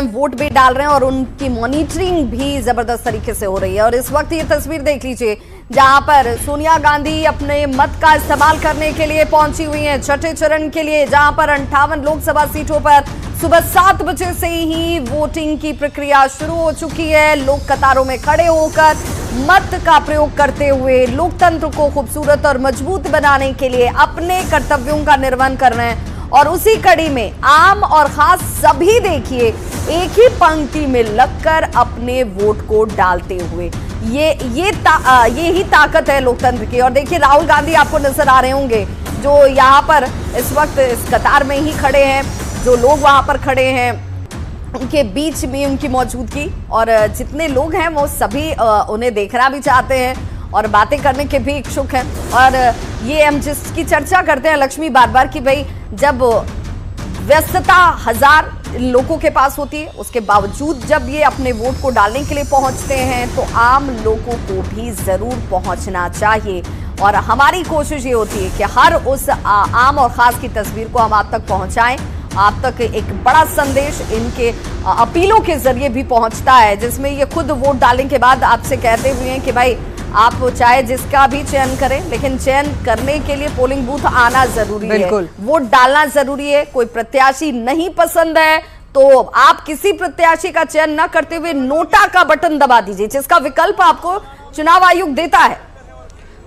Vote भी डाल रहे हैं और उनकी मॉनिटरिंग भी जबरदस्त तरीके से हो रही है। और इस वक्त ये तस्वीर देख लीजिए जहां पर सोनिया गांधी अपने मत का इस्तेमाल करने के लिए पहुंची हुई हैं छठे चरण के लिए, जहां पर 58 लोकसभा सीटों पर सुबह 7 बजे से ही वोटिंग की प्रक्रिया शुरू हो चुकी है। लोग कतारों में खड़े होकर मत का प्रयोग करते हुए लोकतंत्र को खूबसूरत और मजबूत बनाने के लिए अपने कर्तव्यों का निर्वहन कर रहे हैं। और उसी कड़ी में आम और खास सभी देखिए एक ही पंक्ति में लगकर अपने वोट को डालते हुए, ये ही ताकत है लोकतंत्र की। और देखिए राहुल गांधी आपको नजर आ रहे होंगे जो यहाँ पर इस वक्त इस कतार में ही खड़े हैं, जो लोग वहां पर खड़े हैं उनके बीच में उनकी मौजूदगी, और जितने लोग हैं वो सभी उन्हें देखना भी चाहते हैं और बातें करने के भी इच्छुक हैं। और ये हम जिसकी चर्चा करते हैं लक्ष्मी बार बार कि भाई जब व्यस्तता 1000 लोगों के पास होती है, उसके बावजूद जब ये अपने वोट को डालने के लिए पहुंचते हैं तो आम लोगों को भी जरूर पहुंचना चाहिए। और हमारी कोशिश ये होती है कि हर उस आम और खास की तस्वीर को हम आप तक पहुंचाएं। आप तक एक बड़ा संदेश इनके अपीलों के जरिए भी पहुंचता है, जिसमें ये खुद वोट डालने के बाद आपसे कहते हुए हैं कि भाई आप चाहे जिसका भी चयन करें, लेकिन चयन करने के लिए पोलिंग बूथ आना जरूरी है, वोट डालना जरूरी है। कोई प्रत्याशी नहीं पसंद है तो आप किसी प्रत्याशी का चयन न करते हुए नोटा का बटन दबा दीजिए, जिसका विकल्प आपको चुनाव आयोग देता है।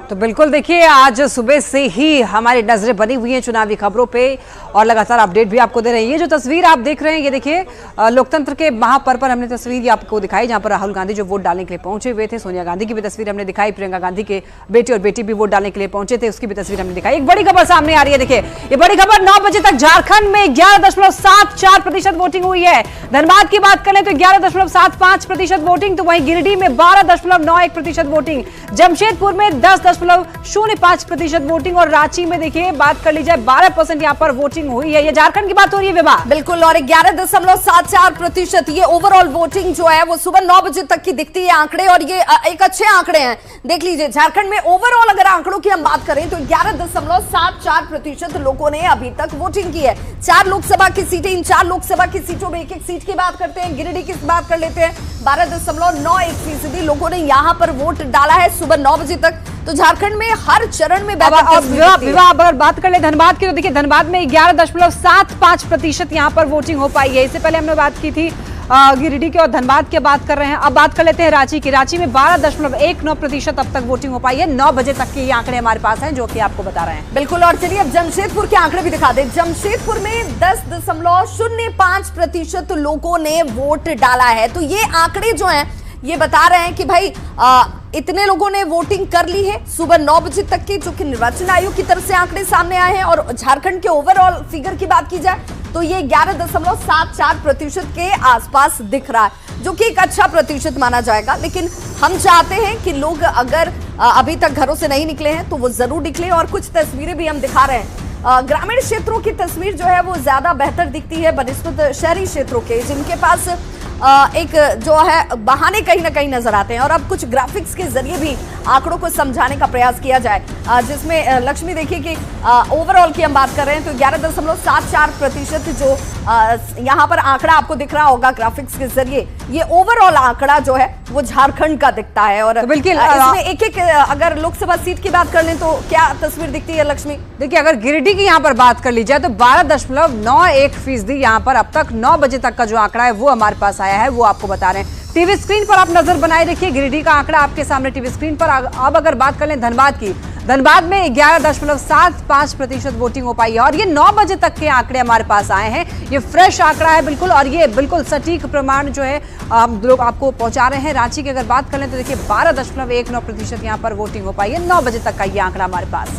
तो बिल्कुल देखिए आज सुबह से ही हमारी नजरें बनी हुई हैं चुनावी खबरों पे और लगातार अपडेट भी आपको दे रहे हैं। ये जो तस्वीर आप देख रहे हैं ये देखिए लोकतंत्र के महापर्व पर हमने तस्वीर आपको दिखाई जहां पर राहुल गांधी जो वोट डालने के लिए पहुंचे हुए थे। सोनिया गांधी की भी तस्वीर हमने दिखाई, प्रियंका गांधी के बेटे और बेटी भी वोट डालने के लिए पहुंचे थे, उसकी भी तस्वीर हमने दिखाई। एक बड़ी खबर सामने आ रही है, देखिए ये बड़ी खबर 9 बजे तक झारखंड में 11.74% वोटिंग हुई है। धनबाद की बात करें तो 11.75% वोटिंग, तो वहीं गिरिडीह में 12.91% वोटिंग, जमशेदपुर में 10.05% वोटिंग और रांची में देखिए बात कर ली जाए 12% यहां पर वोटिंग हुई है। ये झारखंड की बात हो रही है विवाह बिल्कुल। और 11.74% ये ओवरऑल वोटिंग जो है वो सुबह 9 बजे तक की दिखती है आंकड़े, और ये एक अच्छे आंकड़े हैं। देख लीजिए झारखंड में ओवरऑल अगर आंकड़ों की हम बात करें तो 11.74% लोगों ने अभी तक वोटिंग की है। 4 लोकसभा की सीटें, इन 4 लोकसभा की सीटों में एक सीट की बात करते हैं, गिरिडीह की बात कर लेते हैं। 12.91% लोगों ने यहां पर वोट डाला है सुबह 9 बजे तक। तो झारखंड में हर चरण में विवाह अगर बात कर ले धनबाद की तो देखिए धनबाद में 11.75% यहाँ पर वोटिंग हो पाई है। इससे पहले हमने बात की थी गिरिडीह की और धनबाद की बात कर रहे हैं। अब बात कर लेते हैं रांची की। रांची में 12.19% अब तक वोटिंग हो पाई है। 9 बजे तक के ये आंकड़े हमारे पास हैं जो कि आपको बता रहे हैं। बिल्कुल। और चलिए अब जमशेदपुर के आंकड़े भी दिखा दें। जमशेदपुर में 10.05% लोगों ने वोट डाला है। तो ये आंकड़े जो हैं ये बता रहे हैं कि भाई इतने लोगों ने वोटिंग कर ली है सुबह 9 बजे तक की, जो कि निर्वाचन आयोग की तरफ से आंकड़े सामने आए हैं। और झारखंड के ओवरऑल फिगर की बात की जाए तो ये 11.74% के आसपास दिख रहा है, जो कि एक अच्छा प्रतिशत माना जाएगा। लेकिन हम चाहते हैं कि लोग अगर अभी तक घरों से नहीं निकले हैं तो वो जरूर निकले। और कुछ तस्वीरें भी हम दिखा रहे हैं। ग्रामीण क्षेत्रों की तस्वीर जो है वो ज्यादा बेहतर दिखती है बनिस्बत शहरी क्षेत्रों के, जिनके पास एक जो है बहाने कहीं ना कहीं नजर आते हैं। और अब कुछ ग्राफिक्स के जरिए भी आंकड़ों को समझाने का प्रयास किया जाए, जिसमें लक्ष्मी देखिए कि ओवरऑल की हम बात कर रहे हैं तो 11.74% जो यहाँ पर आंकड़ा आपको दिख रहा होगा ग्राफिक्स के जरिए, ये ओवरऑल आंकड़ा जो है वो झारखंड का दिखता है। और तो बिल्कुल इसमें एक अगर लोकसभा सीट की बात कर लें तो क्या तस्वीर दिखती है लक्ष्मी? देखिए अगर गिरिडीह की यहाँ पर बात कर ली जाए तो 12.91% यहाँ पर अब तक 9 बजे तक का जो आंकड़ा है वो हमारे पास आया है, वो आपको बता रहे हैं। टीवी स्क्रीन पर आप नजर बनाए रखिए, गिरिडीह का आंकड़ा आपके सामने टीवी स्क्रीन पर। अब अगर बात कर लें धनबाद की, धनबाद में 11.75% वोटिंग हो पाई है। और ये 9 बजे तक के आंकड़े हमारे पास आए हैं, ये फ्रेश आंकड़ा है बिल्कुल, और ये बिल्कुल सटीक प्रमाण जो है लोग आपको पहुंचा रहे हैं। रांची की अगर बात कर लें तो देखिए 12.19% यहाँ पर वोटिंग हो पाई है। 9 बजे तक का ये आंकड़ा हमारे पास।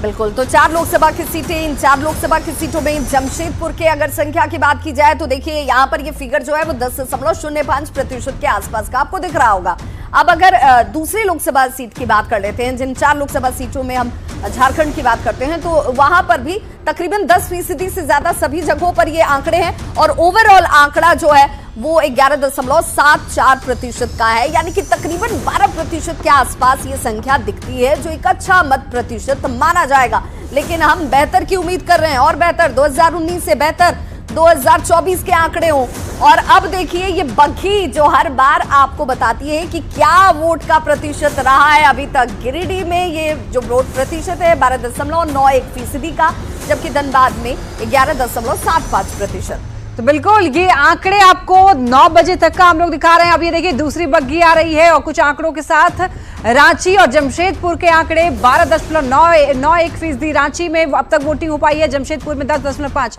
बिल्कुल। तो 4 लोकसभा की सीटें, इन 4 लोकसभा की सीटों में जमशेदपुर के अगर संख्या की बात की जाए तो देखिए यहाँ पर ये फिगर जो है वो 10.05% के आसपास का आपको दिख रहा होगा। अब अगर दूसरी लोकसभा सीट की बात कर लेते हैं, जिन 4 लोकसभा सीटों में हम झारखंड की बात करते हैं, तो वहां पर भी तकरीबन 10% से ज्यादा सभी जगहों पर ये आंकड़े हैं। और ओवरऑल आंकड़ा जो है वो 11.74% का है, यानी कि तकरीबन 12% के आसपास ये संख्या दिखती है, जो एक अच्छा मत प्रतिशत माना जाएगा। लेकिन हम बेहतर की उम्मीद कर रहे हैं, और बेहतर 2019 से बेहतर 2024 के आंकड़े हों। और अब देखिए ये बग्घी जो हर बार आपको बताती है कि क्या वोट का प्रतिशत रहा है अभी तक। गिरिडीह में ये जो वोट प्रतिशत है 12.91% का, जबकि धनबाद में 11.75%। तो बिल्कुल ये आंकड़े आपको 9 बजे तक का हम लोग दिखा रहे हैं। अब ये देखिए दूसरी बग्घी आ रही है और कुछ आंकड़ों के साथ रांची और जमशेदपुर के आंकड़े 12.91%। रांची में अब तक वोटिंग हो पाई है, जमशेदपुर में 10.5।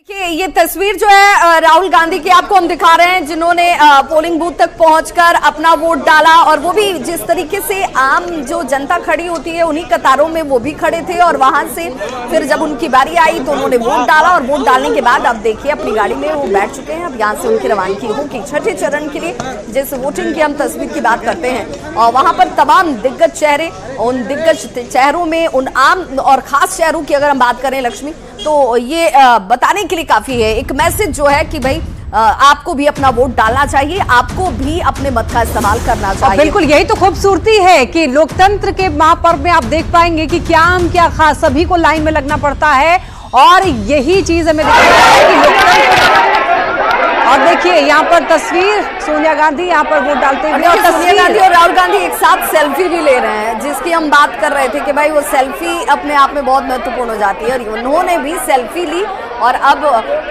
देखिए ये तस्वीर जो है राहुल गांधी की आपको हम दिखा रहे हैं, जिन्होंने पोलिंग बूथ तक पहुंचकर अपना वोट डाला। और वो भी जिस तरीके से आम जो जनता खड़ी होती है उन्हीं कतारों में वो भी खड़े थे। और वहां से फिर जब उनकी बारी आई तो उन्होंने वोट डाला और वोट डालने के बाद अब देखिए अपनी गाड़ी में वो बैठ चुके हैं। अब यहाँ से उनकी रवानगी होगी छठे चरण के लिए। जिस वोटिंग की हम तस्वीर की बात करते हैं और वहां पर तमाम दिग्गज चेहरे, उन दिग्गज चेहरों में उन आम और खास चेहरों की अगर हम बात करें लक्ष्मी, तो ये बताने के लिए काफी है एक मैसेज जो है कि भाई आपको भी अपना वोट डालना चाहिए, आपको भी अपने मत का इस्तेमाल करना चाहिए। बिल्कुल यही तो खूबसूरती है कि लोकतंत्र के महापर्व में आप देख पाएंगे कि क्या आम क्या खास सभी को लाइन में लगना पड़ता है। और यही चीज हमें दिख रहा है कि लोकतंत्र। और देखिए यहाँ पर तस्वीर सोनिया गांधी यहाँ पर वोट डालते हुए, और सोनिया गांधी और राहुल गांधी एक साथ सेल्फी भी ले रहे हैं, जिसकी हम बात कर रहे थे कि भाई वो सेल्फी अपने आप में बहुत महत्वपूर्ण हो जाती है। और उन्होंने भी सेल्फी ली और अब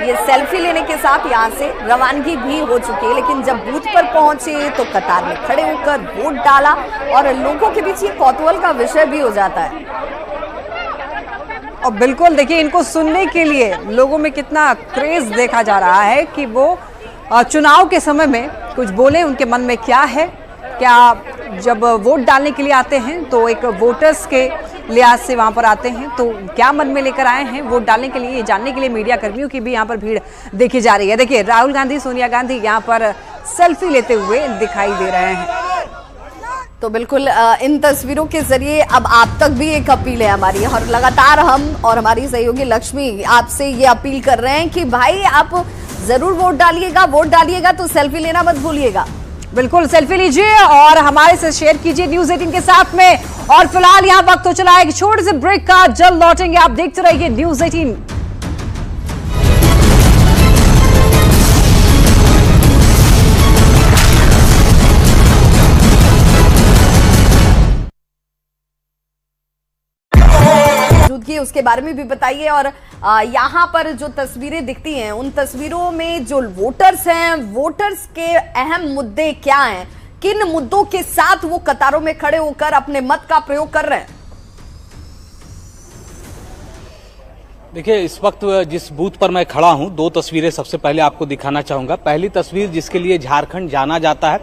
ये सेल्फी लेने के साथ यहाँ से रवानगी भी हो चुकी है। लेकिन जब बूथ पर पहुंचे तो कतार में खड़े होकर वोट डाला और लोगों के बीच ये कौतूहल का विषय भी हो जाता है। और बिल्कुल देखिए इनको सुनने के लिए लोगों में कितना क्रेज देखा जा रहा है कि वो चुनाव के समय में कुछ बोले, उनके मन में क्या है। क्या जब वोट डालने के लिए आते हैं तो एक वोटर्स के लिहाज से वहां पर आते हैं, तो क्या मन में लेकर आए हैं वोट डालने के लिए, ये जानने के लिए मीडिया कर्मियों की भी यहाँ पर भीड़ देखी जा रही है। देखिए राहुल गांधी, सोनिया गांधी यहाँ पर सेल्फी लेते हुए दिखाई दे रहे हैं। तो बिल्कुल इन तस्वीरों के जरिए अब आप तक भी एक अपील है हमारी, और लगातार हम और हमारी सहयोगी लक्ष्मी आपसे ये अपील कर रहे हैं कि भाई आप जरूर वोट डालिएगा तो सेल्फी लेना मत भूलिएगा। बिल्कुल सेल्फी लीजिए और हमारे से शेयर कीजिए न्यूज़ 18 के साथ में। और फिलहाल यहाँ वक्त हो चला है एक छोटे से ब्रेक का, जल्द लौटेंगे। आप देखते रहिए न्यूज़ 18। उसके बारे में भी बताइए। और यहाँ पर जो तस्वीरें दिखती हैं उन तस्वीरों में जो वोटर्स हैं, वोटर्स के अहम मुद्दे क्या हैं, किन मुद्दों के साथ वो कतारों में खड़े होकर अपने मत का प्रयोग कर रहे हैं। देखिए इस वक्त जिस बूथ पर मैं खड़ा हूं, दो तस्वीरें सबसे पहले आपको दिखाना चाहूंगा। पहली तस्वीर जिसके लिए झारखंड जाना जाता है,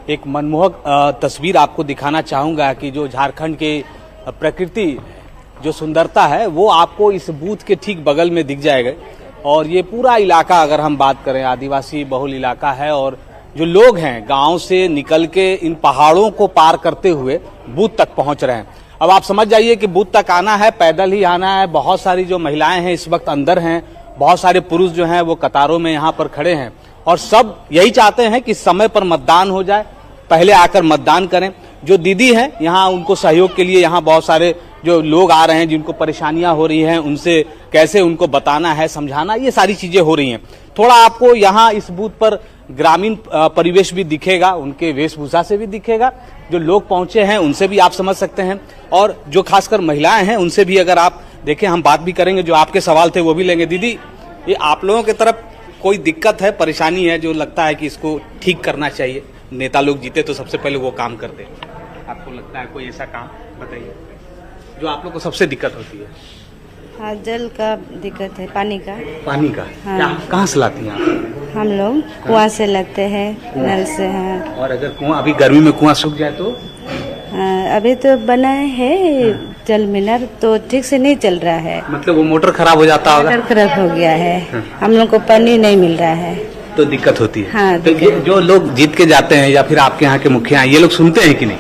एक मनमोहक तस्वीर आपको दिखाना चाहूंगा कि जो झारखंड के प्रकृति जो सुंदरता है वो आपको इस बूथ के ठीक बगल में दिख जाएगा। और ये पूरा इलाका अगर हम बात करें आदिवासी बहुल इलाका है, और जो लोग हैं गांव से निकल के इन पहाड़ों को पार करते हुए बूथ तक पहुंच रहे हैं। अब आप समझ जाइए कि बूथ तक आना है, पैदल ही आना है। बहुत सारी जो महिलाएं हैं इस वक्त अंदर हैं, बहुत सारे पुरुष जो हैं वो कतारों में यहाँ पर खड़े हैं, और सब यही चाहते हैं कि समय पर मतदान हो जाए, पहले आकर मतदान करें। जो दीदी हैं यहाँ उनको सहयोग के लिए यहाँ बहुत सारे जो लोग आ रहे हैं जिनको परेशानियां हो रही हैं, उनसे कैसे उनको बताना है, समझाना, ये सारी चीजें हो रही हैं। थोड़ा आपको यहाँ इस बूथ पर ग्रामीण परिवेश भी दिखेगा, उनके वेशभूषा से भी दिखेगा। जो लोग पहुंचे हैं उनसे भी आप समझ सकते हैं, और जो खासकर महिलाएं हैं उनसे भी अगर आप देखें, हम बात भी करेंगे, जो आपके सवाल थे वो भी लेंगे। दीदी, ये आप लोगों की तरफ कोई दिक्कत है, परेशानी है जो लगता है कि इसको ठीक करना चाहिए? नेता लोग जीते तो सबसे पहले वो काम करते हैं, आपको लगता है कोई ऐसा काम बताइए जो आप लोग को सबसे दिक्कत होती है? हाँ, जल का दिक्कत है, पानी का। हाँ। कहाँ से लाती हैं आप? हम लोग कुआं से लाते हैं, नल से। हाँ। और अगर कुआं अभी गर्मी में कुआं सूख जाए तो? हाँ, अभी तो बना है जल मिनर, तो ठीक से नहीं चल रहा है। मतलब वो मोटर खराब हो जाता होगा? मोटर खराब हो गया है, हम लोग को पानी नहीं मिल रहा है, तो दिक्कत होती है। हाँ, तो जो लोग जीत के जाते हैं या फिर आपके यहाँ के मुखिया, ये लोग सुनते हैं कि नहीं?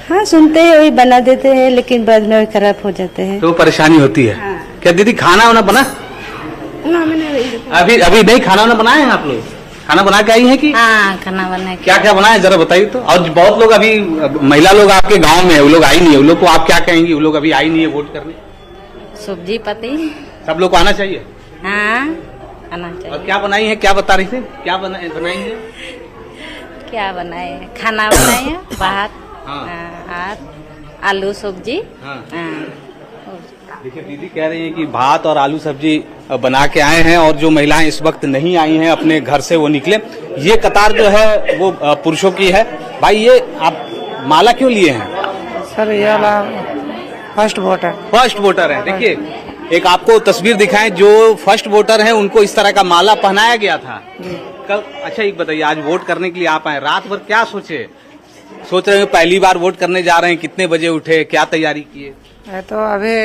हाँ, सुनते हैं, वही बना देते हैं, लेकिन बाद में खराब हो जाते हैं, तो परेशानी होती है। हाँ। क्या दीदी खाना वाना बना? ना, मैंने अभी नहीं खाना वाना बनाए हैं आप लोग? खाना बना के आई हैं कि? हाँ, खाना बना के। क्या क्या बनाया जरा बताइए तो। और बहुत लोग अभी महिला लोग आपके गांव में है, वो लोग आई नहीं है, वो लोग को आप क्या कहेंगी? वो लोग अभी आई नहीं है वोट करने। सब्जी पति। सब लोग को आना चाहिए। हाँ, आना चाहिए। और क्या बनाई है, क्या बता रही थी, क्या बनाई है? क्या बनाए? खाना बनाए भात, हाँ। और आलू सब्जी। हाँ। हाँ। देखिए दीदी कह रही हैं कि भात और आलू सब्जी बना के आए हैं, और जो महिलाएं इस वक्त नहीं आई हैं अपने घर से, वो निकले। ये कतार जो है वो पुरुषों की है। भाई ये आप माला क्यों लिए हैं? सर ये फर्स्ट वोटर है। देखिए एक आपको तस्वीर दिखाएं, जो फर्स्ट वोटर हैं उनको इस तरह का माला पहनाया गया था कल। अच्छा एक बताइए, आज वोट करने के लिए आप आए, रात भर क्या सोच रहे हैं? पहली बार वोट करने जा रहे हैं, कितने बजे उठे, क्या तैयारी किए? तो अभी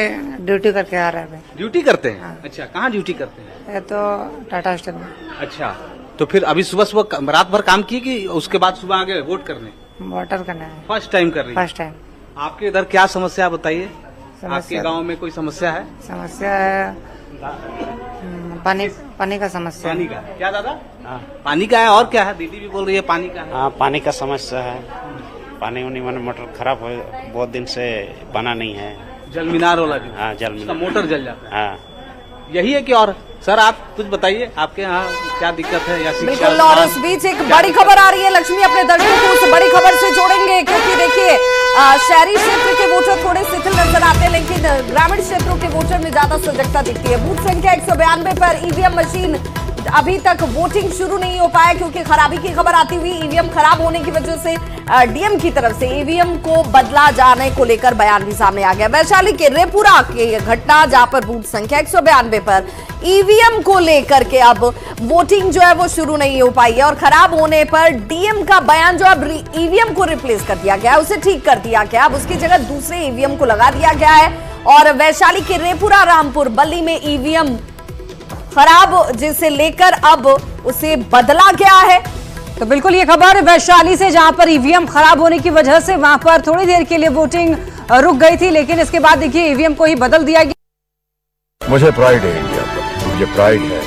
ड्यूटी करके आ रहे हैं। ड्यूटी करते हैं? हाँ। अच्छा, कहाँ ड्यूटी करते हैं? ये तो टाटा स्टील में। अच्छा, तो फिर अभी सुबह रात भर काम किए कि उसके बाद सुबह आ गए वोट करने? वोटर करना है। फर्स्ट टाइम कर रही है? First time. आपके इधर क्या समस्या बताइए? समस्या आपके गांव में कोई समस्या है? समस्या है पानी का समस्या। पानी का क्या दादा? पानी का है, और क्या है? दीदी भी बोल रही है पानी का है। हाँ, पानी का समस्या है। पानी उन्हीं मोटर खराब हो, बहुत दिन से बना नहीं है। जल मीनार वाला जो? हाँ, जल मीनार। मोटर जल जाता है। हाँ, यही है कि और? सर आप कुछ बताइए, आपके यहाँ क्या दिक्कत है या शिक्षा? बिल्कुल, और इस बीच एक बड़ी खबर आ रही है। लक्ष्मी अपने दर्शकों को उस बड़ी खबर से जोड़ेंगे, क्योंकि देखिए शहरी क्षेत्र के वोटर थोड़े शिथिल नजर आते हैं, लेकिन ग्रामीण क्षेत्रों के वोटर में ज्यादा सजगता दिखती है। बूथ संख्या 192 पर ईवीएम मशीन अभी तक वोटिंग शुरू नहीं हो पाया, क्योंकि खराबी की खबर आती हुई ईवीएम खराब होने की वजह से डीएम की तरफ से ईवीएम को बदला जाने को लेकर बयान भी सामने आ गया। वैशाली के रेपुरा की घटना, जहां पर बूथ संख्या 192 पर ईवीएम को लेकर के अब वोटिंग जो है वो शुरू नहीं हो पाई है, और खराब होने पर डीएम का बयान जो अब ईवीएम को रिप्लेस कर दिया गया, उसे ठीक कर दिया गया, अब उसकी जगह दूसरे ईवीएम को लगा दिया गया है। और वैशाली के रेपुरा रामपुर बल्ली में ईवीएम खराब, जिसे लेकर अब उसे बदला गया है। तो बिल्कुल ये खबर वैशाली से, जहां पर ईवीएम खराब होने की वजह से वहां पर थोड़ी देर के लिए वोटिंग रुक गई थी, लेकिन इसके बाद देखिए ईवीएम को ही बदल दिया गया। मुझे प्राइड है इंडिया पर, मुझे प्राइड है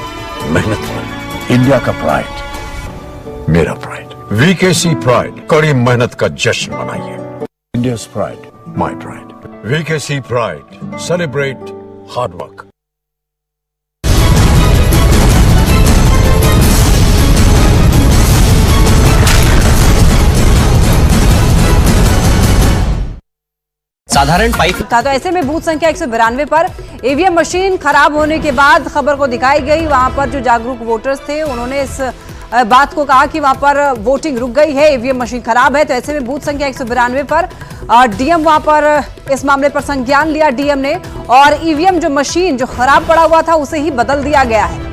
मेहनत पर। इंडिया का प्राइड मेरा प्राइड, वीकेसी प्राइड, कड़ी मेहनत का जश्न मनाइए। India's pride, my pride, VKC pride, celebrate hard work. साधारण पाइप था। तो ऐसे में बूथ संख्या 192 पर ईवीएम मशीन खराब होने के बाद खबर को दिखाई गई। वहां पर जो जागरूक वोटर्स थे उन्होंने इस बात को कहा कि वहां पर वोटिंग रुक गई है, ईवीएम मशीन खराब है। तो ऐसे में बूथ संख्या 192 पर डीएम वहां पर इस मामले पर संज्ञान लिया डीएम ने, और ईवीएम जो मशीन जो खराब पड़ा हुआ था उसे ही बदल दिया गया है।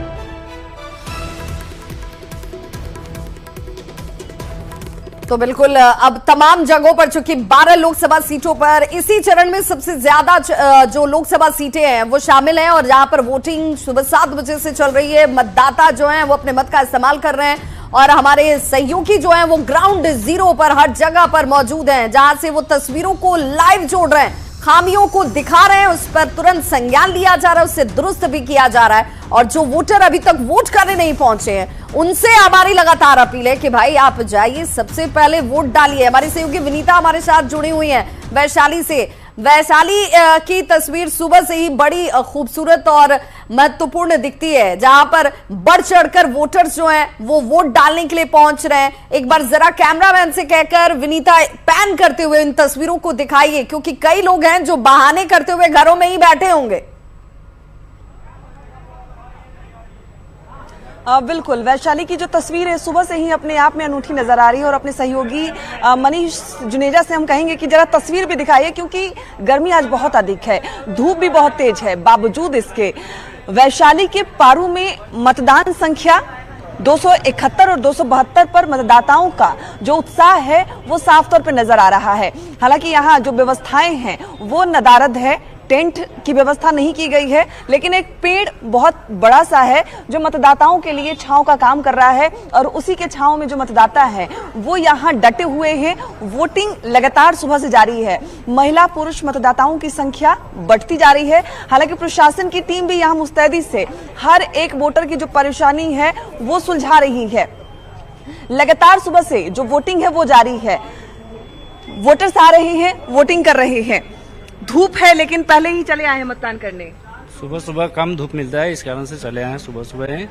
तो बिल्कुल अब तमाम जगहों पर, चूंकि 12 लोकसभा सीटों पर इसी चरण में सबसे ज्यादा जो लोकसभा सीटें हैं वो शामिल हैं, और जहां पर वोटिंग सुबह 7 बजे से चल रही है। मतदाता जो हैं वो अपने मत का इस्तेमाल कर रहे हैं, और हमारे सहयोगी जो हैं वो ग्राउंड जीरो पर हर जगह पर मौजूद हैं, जहां से वो तस्वीरों को लाइव जोड़ रहे हैं, खामियों को दिखा रहे हैं, उस पर तुरंत संज्ञान लिया जा रहा है, उससे दुरुस्त भी किया जा रहा है। और जो वोटर अभी तक वोट करने नहीं पहुंचे हैं उनसे हमारी लगातार अपील है कि भाई आप जाइए, सबसे पहले वोट डालिए। हमारी सहयोगी विनीता हमारे साथ जुड़ी हुई हैं वैशाली से। वैशाली की तस्वीर सुबह से ही बड़ी खूबसूरत और महत्वपूर्ण दिखती है, जहां पर बढ़ चढ़कर वोटर्स जो हैं वो वोट डालने के लिए पहुंच रहे हैं। एक बार जरा कैमरामैन से कहकर विनीता पैन करते हुए इन तस्वीरों को दिखाइए, क्योंकि कई लोग हैं जो बहाने करते हुए घरों में ही बैठे होंगे। बिल्कुल, वैशाली की जो तस्वीर है सुबह से ही अपने आप में अनूठी नजर आ रही है, और अपने सहयोगी मनीष जुनेजा से हम कहेंगे कि जरा तस्वीर भी दिखाइए, क्योंकि गर्मी आज बहुत अधिक है, धूप भी बहुत तेज है। बावजूद इसके वैशाली के पारू में मतदान संख्या 271 और 272 पर मतदाताओं का जो उत्साह है वो साफ तौर पर नजर आ रहा है। हालांकि यहाँ जो व्यवस्थाएं हैं वो नदारद है, टेंट की व्यवस्था नहीं की गई है, लेकिन एक पेड़ बहुत बड़ा सा है जो मतदाताओं के लिए छांव का काम कर रहा है, और उसी के छांव में जो मतदाता है वो यहाँ डटे हुए हैं। वोटिंग लगातार सुबह से जारी है, महिला पुरुष मतदाताओं की संख्या बढ़ती जा रही है। हालांकि प्रशासन की टीम भी यहाँ मुस्तैदी से हर एक वोटर की जो परेशानी है वो सुलझा रही है। लगातार सुबह से जो वोटिंग है वो जारी है। वोटर्स आ रहे हैं, वोटिंग कर रहे हैं। धूप है लेकिन पहले ही चले आए हैं मतदान करने। सुबह सुबह कम धूप मिलता है, इस कारण से चले आए हैं सुबह सुबह।